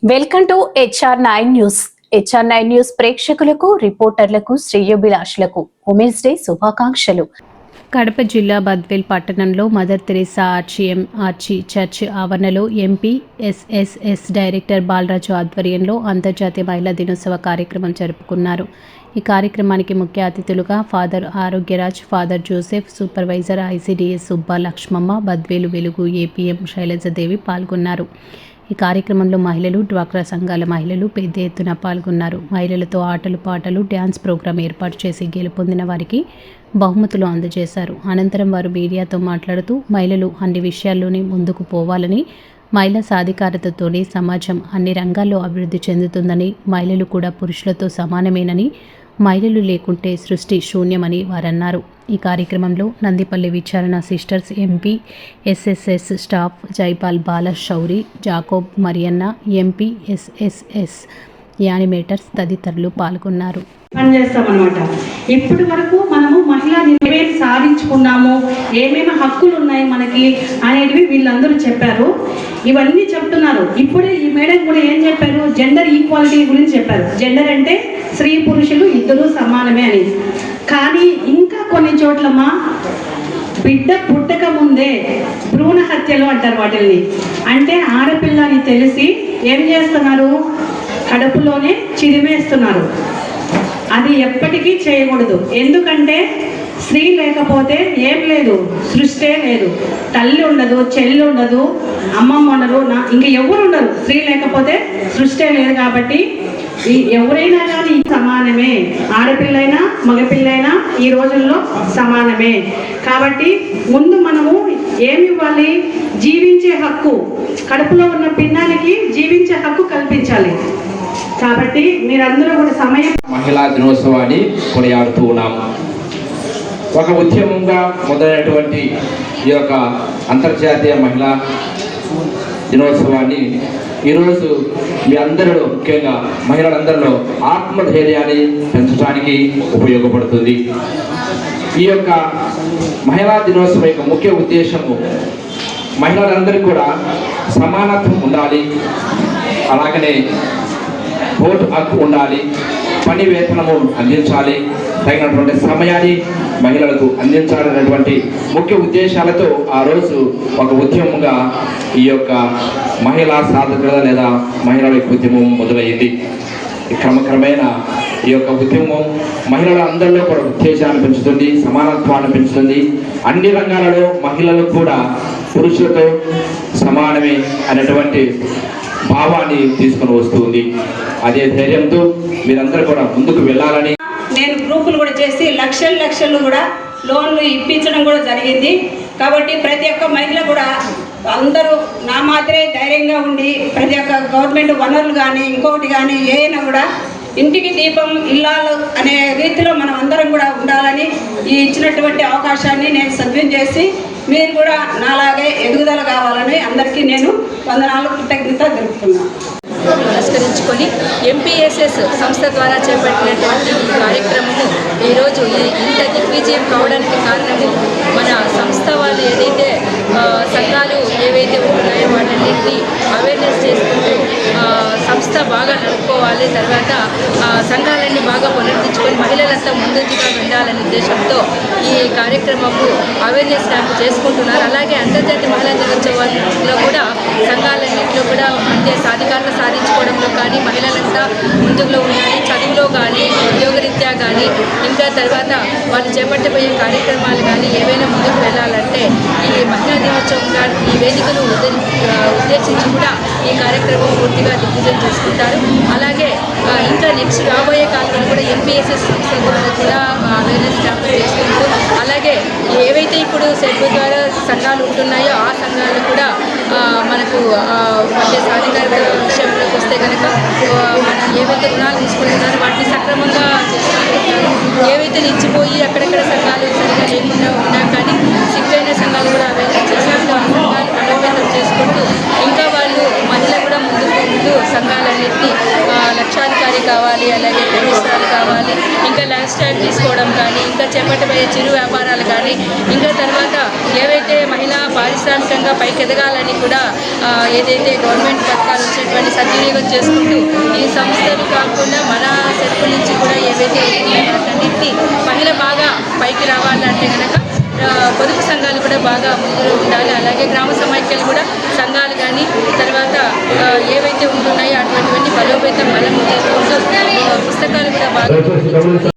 Welcome to HR9 news. HR9 news ప్రేక్షకులకు, రిపోర్టర్లకు, శ్రేయోభిలాషులకు women's day శుభాకాంక్షలు. కడప జిల్లా బద్వేల్ పట్టణంలో మదర్ తెరీసా ఆర్చి చర్చ్ ఆవరణలో ఎంపీ SSS డైరెక్టర్ బాలరాజు ఆధ్వర్యంలో అంతర్జాతీయ మహిళా దినోత్సవ కార్యక్రమం జరుపుకున్నారు. ఈ కార్యక్రమానికి ముఖ్య అతిథులుగా father Arogyaraj, father Joseph, supervisor ICDS Subba Lakshmamma, Badvel వెలుగు APM శైలజాదేవి పాల్గొన్నారు. ఈ కార్యక్రమంలో మహిళలు, డ్వాక్రా సంఘాల మహిళలు పెద్ద ఎత్తున పాల్గొన్నారు. మహిళలతో ఆటలు, పాటలు, డ్యాన్స్ ప్రోగ్రాం ఏర్పాటు చేసి గెలుపొందిన వారికి బహుమతులు అందజేశారు. అనంతరం వారు మీడియాతో మాట్లాడుతూ మహిళలు అన్ని విషయాల్లోనే ముందుకు పోవాలని, మహిళా సాధికారతతోనే సమాజం అన్ని రంగాల్లో అభివృద్ధి చెందుతుందని, మహిళలు కూడా పురుషులతో సమానమేనని, మహిళలు లేకుంటే సృష్టి శూన్యమని వారన్నారు. ఈ కార్యక్రమంలో నందిపల్లి విచారణ sisters, MP SSS staff, Jaipal Bala Shouri, Jacob Marianna, MP SSS animators తదితరులు పాల్గొన్నారు. పనిచేస్తామన్నమాట. ఇప్పటి వరకు మనము మహిళా నిర్ణయం సాధించుకున్నాము, ఏమేమి హక్కులు ఉన్నాయి మనకి అనేటివి వీళ్ళందరూ చెప్పారు. ఇవన్నీ చెప్తున్నారు. ఇప్పుడే ఈ మేడం కూడా ఏం చెప్పారు, జెండర్ ఈక్వాలిటీ గురించి చెప్పారు. జెండర్ అంటే స్త్రీ పురుషులు ఇద్దరూ సమానమే అని. కానీ ఇంకా కొన్ని చోట్లమ్మా బిడ్డ పుట్టక ముందే భ్రూణ హత్యలు అంటారు వాటిల్ని. అంటే ఆడపిల్లని తెలిసి ఏం చేస్తున్నారు, కడుపులోనే చిరిమేస్తున్నారు. అది ఎప్పటికీ చేయకూడదు. ఎందుకంటే స్త్రీ లేకపోతే ఏం లేదు, సృష్టే లేదు. తల్లి ఉండదు, చెల్లి ఉండదు, అమ్మమ్మ ఉండదు, ఇంకా ఎవరు ఉండరు. స్త్రీ లేకపోతే సృష్టే లేదు. కాబట్టి ఎవరైనా కానీ సమానమే, ఆడపిల్లైనా మగపిల్లైనా ఈ రోజుల్లో సమానమే. కాబట్టి ముందు మనము ఏమి ఇవ్వాలి, జీవించే హక్కు, కడుపులో ఉన్న పిండానికి జీవించే హక్కు కల్పించాలి. కాబట్టి మీరందరూ కూడా సమయం మహిళా దినోత్సవాన్ని కొనియాడుతూ ఉన్నాము. ఒక ఉద్యమంగా మొదలైనటువంటి ఈ యొక్క అంతర్జాతీయ మహిళా దినోత్సవాన్ని ఈరోజు మీ అందరిలో, ముఖ్యంగా మహిళలందరిలో ఆత్మధైర్యాన్ని పెంచడానికి ఉపయోగపడుతుంది. ఈ యొక్క మహిళా దినోత్సవం యొక్క ముఖ్య ఉద్దేశము మహిళలందరికీ కూడా సమానత్వం ఉండాలి, అలాగనే ఓటు హక్కు ఉండాలి, పని వేతనము అందించాలి, తగినటువంటి సమయాన్ని మహిళలకు అందించాలనేటువంటి ముఖ్య ఉద్దేశాలతో ఆ రోజు ఒక ఉద్యమంగా ఈ యొక్క మహిళా సాధకుల లేదా మహిళల ఉద్యమం మొదలైంది. క్రమక్రమేణా ఈ యొక్క ఉద్యమం మహిళల అందరిలో కూడా ఉత్తేజాన్ని పెంచుతుంది, సమానత్వాన్ని పెంచుతుంది. అన్ని రంగాలలో మహిళలు కూడా పురుషులతో సమానమే అనేటువంటి భావాన్ని తీసుకొని వస్తుంది. అదే ధైర్యంతో మీరందరూ కూడా ముందుకు వెళ్ళాలని నేను గ్రూపులు కూడా చేసి లక్షలు కూడా లోన్లు ఇప్పించడం కూడా జరిగింది. కాబట్టి ప్రతి ఒక్క మహిళ కూడా అందరూ నా మాత్రమే ధైర్యంగా ఉండి ప్రతి ఒక్క గవర్నమెంట్ వనరులు కానీ ఇంకొకటి కానీ ఏదైనా కూడా ఇంటికి దీపం ఇల్లాలు అనే రీతిలో మనం అందరం కూడా ఉండాలని ఈ ఇచ్చినటువంటి అవకాశాన్ని నేను సద్వినియోగం చేసి మీరు కూడా నాలాగే ఎదుగుదల కావాలని అందరికీ నేను వందనాలు, కృతజ్ఞత తెలుపుతున్నాను. పురస్కరించుకొని MPSS సంస్థ ద్వారా చేపట్టినటువంటి ఈ కార్యక్రమము ఈరోజు ఇంత దిగ్విజయం కావడానికి కారణము మన సంస్థ వాళ్ళు ఏదైతే సంఘాలు ఏవైతే ఉంటున్నాయో వాటన్నింటినీ అవేర్నెస్ చేసుకుంటూ సంస్థ బాగా నడుపుకోవాలి, తర్వాత సంఘాలన్నీ బాగా పునరుద్ధరించుకొని మహిళలంతా ముందుగా ఉండాలనే ఉద్దేశంతో ఈ కార్యక్రమము అవేర్నెస్ క్యాంప్ చేసుకుంటున్నారు. అలాగే అంతర్జాతీయ మహిళా దినోత్సవంలో కూడా సంఘాలన్నింటిలో కూడా అంటే సాధికారత సాధించుకోవడంలో కానీ మహిళలంతా ముందులో ఉండాలి, చదువులో కానీ ఉద్యోగరీత్యా కానీ ఇంకా తర్వాత వాళ్ళు చేపట్టబోయే కార్యక్రమాలు కానీ ఏవైనా ముందుకు వెళ్ళాలంటే ఈ మహిళా దినోత్సవం కానీ ఈ వేదికను ఉద్దేశించి కూడా ఈ కార్యక్రమం పూర్తిగా దిగ్విజయం చేసుకుంటారు. అలాగే ఇంకా నెక్స్ట్ రాబోయే కాలంలో కూడా MPSS సంస్థ ద్వారా కూడా అవేర్నెస్ క్యాంపులు చేసుకుంటూ అలాగే ఏవైతే ఇప్పుడు సెల్ఫ్ ద్వారా సంఘాలు ఉంటున్నాయో ఆ సంఘాలు కూడా మనకు అంటే సాధికారత విషయంలోకి వస్తే కనుక మనం ఏవైతే రుణాలు తీసుకుంటున్నారో వాటిని సక్రమంగా చేసుకుంటున్నారు. ఏవైతే నిలిచిపోయి అక్కడక్కడ సంఘాలు సరిగా లేకుండా ఉన్నా కానీ సిగ్గైన సంఘాలు కూడా అవేర్నెస్ చేసినట్టు ఆ సంఘాలు బలోపేతం చేసుకుంటూ ఇంకా వాళ్ళు మహిళలు కూడా ముందు సంఘాలన్నింటినీ లక్షాధికారిగా కావాలి, అలాగే ప్రదేశాలు కావాలి, ఇంకా లైఫ్ స్టైల్ తీసుకోవడం కానీ, ఇంకా చేపట్టబోయే చిరు వ్యాపారాలు కానీ, ఇంకా తర్వాత ఏవైతే మహిళా పారిశ్రామికంగా పైకి ఎదగాలని కూడా ఏదైతే గవర్నమెంట్ పథకాలు వచ్చేటువంటి సద్వినియోగం చేసుకుంటూ ఈ సంస్థలు కాకుండా మన సెల్ఫ్ నుంచి కూడా ఏవైతే ఉన్నాయో వాటన్నిటిని మహిళ బాగా పైకి రావాలంటే కనుక పొదుపు సంఘాలు కూడా బాగా ముందులో ఉండాలి. అలాగే గ్రామ సమైక్యాలు కూడా సంఘాలు కానీ తర్వాత ఏవైతే ఉంటున్నాయో అటువంటివన్నీ బలోపేతం బలం చేసుకుంటూ పుస్తకాలు కూడా బాగా